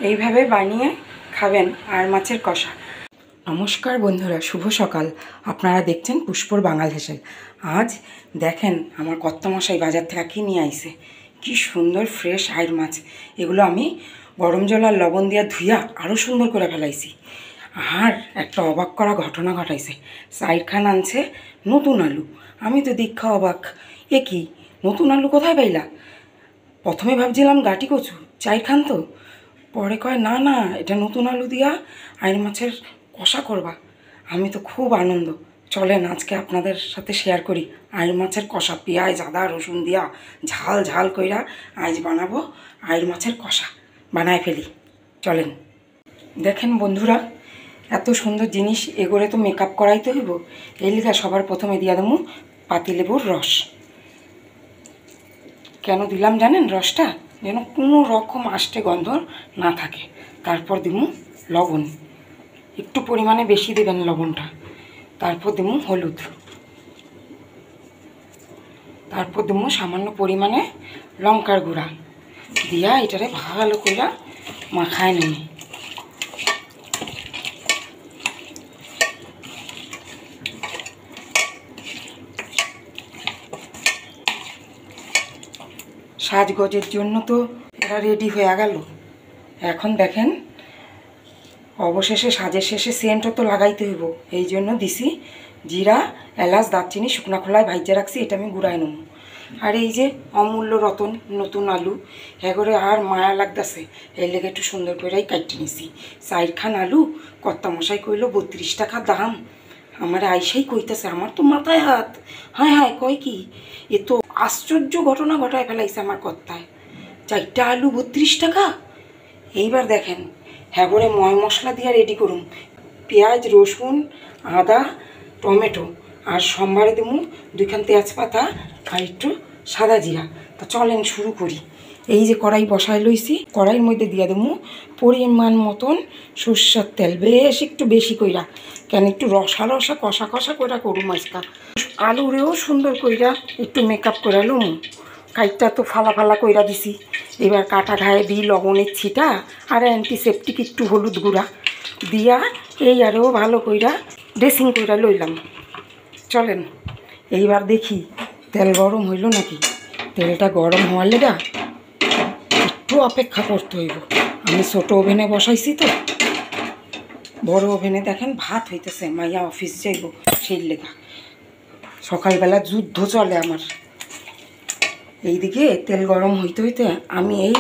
এইভাবে বানিয়ে খাবেন আর মাছের কষা। নমস্কার বন্ধুরা, শুভ সকাল। আপনারা দেখছেন পুষ্পর বাঙাল হেসেল। আজ দেখেন আমার কর্তামশাই বাজার থেকে কি নিয়ে আইছে, কি সুন্দর ফ্রেশ আইড় মাছ। এগুলো আমি গরম জল আর লবণ দিয়া ধুইয়া আরও সুন্দর করে ফেলাইছি। আর একটা অবাক করা ঘটনা ঘটাইছে। সাইড খান আনছে নতুন আলু। আমি তো দীক্ষা অবাক, এ কি নতুন আলু কোথায় পাইলা? প্রথমে ভাবছিলাম গাটি কচু, চাই খান তো। পরে কয় না না, এটা নতুন আলু দিয়া আইড় মাছের কষা করবা। আমি তো খুব আনন্দ। চলেন আজকে আপনাদের সাথে শেয়ার করি আইড় মাছের কষা। পেঁয়াজ আদা রসুন দিয়া ঝাল ঝাল কইরা আজ বানাবো আইড় মাছের কষা। বানায় ফেলি, চলেন। দেখেন বন্ধুরা, এত সুন্দর জিনিস, এগোরে তো মেকআপ করাইতে হইব। এই লিখা সবার প্রথমে দিয়া দেবো পাতিলেবুর রস। কেন দিলাম জানেন? রসটা যেন কোনো রকম আষ্টে গন্ধ না থাকে। তারপর দিব লবণ, একটু পরিমাণে বেশি দেবেন লবণটা। তারপর দেব হলুদ, তারপর দেব সামান্য পরিমাণে লঙ্কার গুঁড়া দিয়া এটারে ভালো করে মাখায় নেই। সাজগোজের জন্য তো এটা রেডি হয়ে গেল। এখন দেখেন অবশেষে সাজের শেষে সেন্টও তো লাগাইতে হইব। এই জন্য দিছি জিরা, এলাচ, দারচিনি শুকনা খোলায় ভাইজা রাখছি, এটা আমি গুঁড়াই নেব। আর এই যে অমূল্য রতন নতুন আলু, এগরে আর মায়া লাগতেছে, এর লেগে একটু সুন্দর করেই কাটতে নিছি। চাইরখান আলু কর্তামশাই কইল 32 টাকা দাম। আমার আইসাই কইতেছে, আমার তো মাথায় হাত। হায় হায়, কয় কি, এ তো আশ্চর্য ঘটনা ঘটায় ফেলাইছে আমার কর্তায়। 4টা আলু 32 টাকা। এইবার দেখেন হ্যাঁ করে ময় মশলা দিয়ে রেডি করুন। পেঁয়াজ, রসুন, আদা, টমেটো, আর সোমবারে দেবো 2খান তেজপাতা আর একটু সাদা জিরা। তো চলেন শুরু করি। এই যে কড়াই বসাই লইছি, কড়াইয়ের মধ্যে দিয়ে দেবো পরিমাণ মতন সর্ষের তেল, বেশ একটু বেশি কইরা। কেন একটু রসা রসা কষা কষা কইরা করুম আজকা। আলুরেও সুন্দর কইরা একটু মেকআপ করে লুম। কাইটটা তো ফালা ফালা কইরা দিছি। এবার কাটা ঘায়ে দিই লবণের ছিটা আর অ্যান্টিসেপটিক একটু হলুদ গুঁড়া দিয়া এই আরও ভালো কইরা ড্রেসিং কইরা লইলাম। চলেন এইবার দেখি তেল গরম হইল নাকি। তেলটা গরম হওয়ার লেগা একটু অপেক্ষা করতে হইব। আমি ছোটো ওভেনে বসাইছি তো, বড় ওভেনে দেখেন ভাত হইতেছে, মাইয়া অফিস যাইব সেই লেগা। সকালবেলা যুদ্ধ চলে আমার। এইদিকে তেল গরম হইতে হইতে আমি এই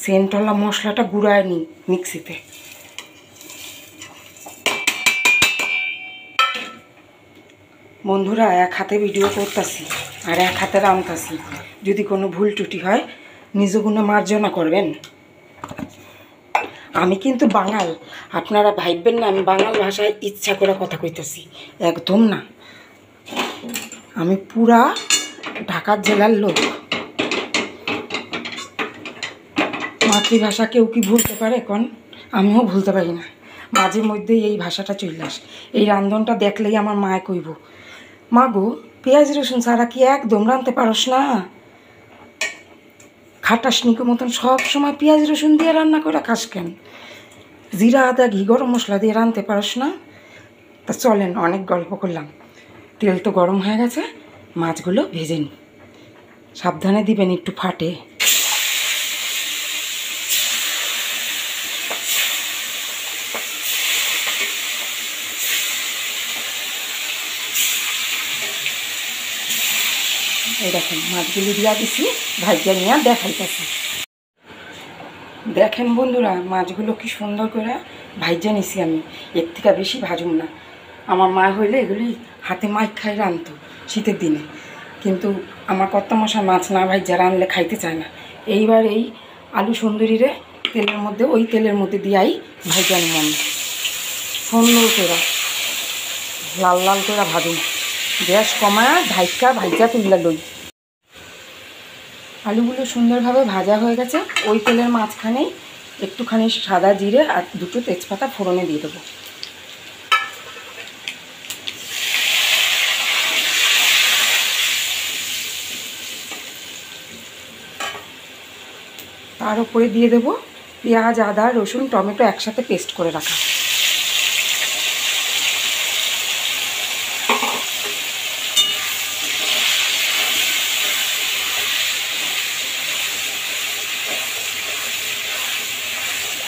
সেন্টলা মশলাটা গুঁড়ায় নিই মিক্সিতে। বন্ধুরা, এক হাতে ভিডিও করতেছি আর এক হাতে রাঁধতাছি। যদি কোনো ভুল ত্রুটি হয় নিজ গুণে মার্জনা করবেন। আমি কিন্তু বাঙাল, আপনারা ভাববেন না আমি বাঙাল ভাষায় ইচ্ছা করে কথা কইতেছি, একদম না। আমি পুরা ঢাকার জেলার লোক। মাতৃভাষা কেউ কি ভুলতে পারে কোন? আমিও ভুলতে পারি না। মাঝে মধ্যেই এই ভাষাটা চলে আসে। এই রান্ধনটা দেখলেই আমার মায়ে কইব, মা গো পেঁয়াজ রসুন ছাড়া কি একদম রাঁধতে পারস না? খাটাসনিকের মতন সব সময় পেঁয়াজ রসুন দিয়ে রান্না করে খাস কেন? জিরা আদা ঘি গরম মশলা দিয়ে রাঁধতে পারস না? তা চলেন, অনেক গল্প করলাম। তেল তো গরম হয়ে গেছে, মাছগুলো ভেজে নিই। সাবধানে দিবেন, একটু ফাটে। এই দেখেন মাছগুলি দিয়া দিছি, ভাইজা নিয়ে দেখাইতেছি। দেখেন বন্ধুরা, মাছগুলো কি সুন্দর করে ভাইজা নিছি আমি। এর থেকে বেশি ভাজুম না। আমার মা হইলে এগুলি হাতে মাছ খাই রাঁধতো শীতের দিনে, কিন্তু আমার কর্তামশাই মাছ না ভাইজা রাঁধলে খাইতে চায় না। এইবার এই আলু সুন্দরীরে তেলের মধ্যে, ওই তেলের মধ্যে দিয়াই ভাইজা নিই আমি সুন্দর করে, লাল লাল করে ভাজুম। গ্যাস কমায় ঢাইকা ভাইজা তুললা লই। আলুগুলো সুন্দরভাবে ভাজা হয়ে গেছে। ওই তেলের মাঝখানেই একটুখানি সাদা জিরে আর 2টো তেজপাতা ফোড়নে দিয়ে দেবো। তার উপরে দিয়ে দেবো পেঁয়াজ, আদা, রসুন, টমেটো একসাথে পেস্ট করে রাখা।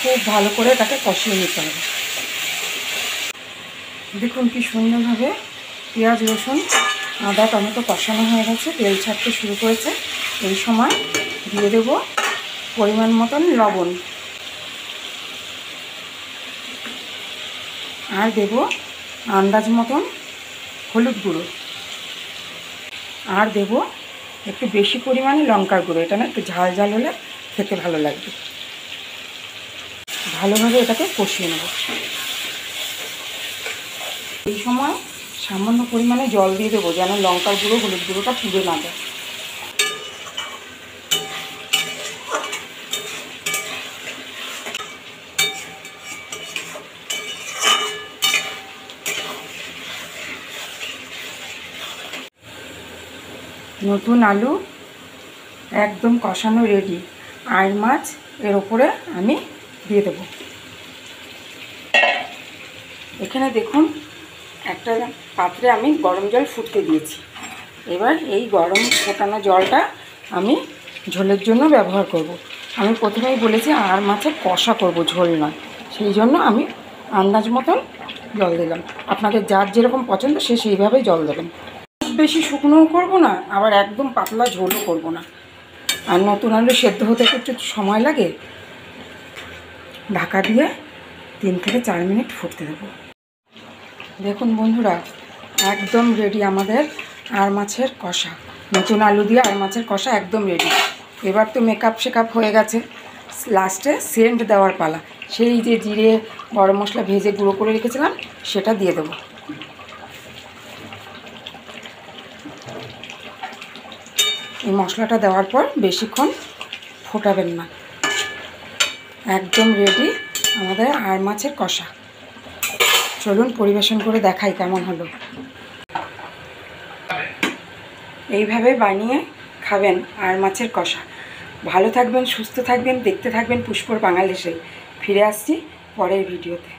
খুব ভালো করে এটাকে কষিয়ে নিতে হবে। দেখুন কি সুন্দরভাবে পেঁয়াজ, রসুন, আদা, টমেটো কষানো হয়ে গেছে, তেল ছাড়তে শুরু করেছে। এই সময় দিয়ে দেব পরিমাণ মতন লবণ, আর দেব আন্দাজ মতন হলুদ গুঁড়ো, আর দেব একটু বেশি পরিমাণে লঙ্কার গুঁড়ো। এটা না একটু ঝাল ঝাল হলে খেতে ভালো লাগবে। ভালোভাবে এটাকে কষিয়ে নেব। এই সময় সামান্য পরিমাণে জল দিয়ে দেবো, যেন লঙ্কার গুঁড়ো, হলুদ গুঁড়োটা পুড়ে না যায়। নতুন আলু একদম কষানো রেডি। আইড় মাছ এর ওপরে আমি দিয়ে দেবো। এখানে দেখুন একটা পাত্রে আমি গরম জল ফুটতে দিয়েছি। এবার এই গরম ফোটানো জলটা আমি ঝোলের জন্য ব্যবহার করব। আমি প্রথমেই বলেছি আইড় মাছের কষা করব, ঝোল নয়। সেই জন্য আমি আন্দাজ মতন জল দিলাম। আপনাদের যার যেরকম পছন্দ সে সেইভাবেই জল দেবেন। বেশি শুকনোও করব না, আবার একদম পাতলা ঝোলও করব না। আর নতুন আলু সেদ্ধ হতে একটু সময় লাগে। ঢাকা দিয়ে 3 থেকে 4 মিনিট ফুটতে দেবো। দেখুন বন্ধুরা, একদম রেডি আমাদের আইড় মাছের কষা। নতুন আলু দিয়ে আইড় মাছের কষা একদম রেডি। এবার তো মেকআপ হয়ে গেছে, লাস্টে সেন্ট দেওয়ার পালা। সেই যে জিরে, গরম মশলা ভেজে গুঁড়ো করে রেখেছিলাম সেটা দিয়ে দেবো। এই মশলাটা দেওয়ার পর বেশিক্ষণ ফোটাবেন না। একদম রেডি আমাদের আইড় মাছের কষা। চলুন পরিবেশন করে দেখাই কেমন হলো। এইভাবে বানিয়ে খাবেন আইড় মাছের কষা। ভালো থাকবেন, সুস্থ থাকবেন, দেখতে থাকবেন পুষ্পর বাঙালি সেই। ফিরে আসছি পরের ভিডিওতে।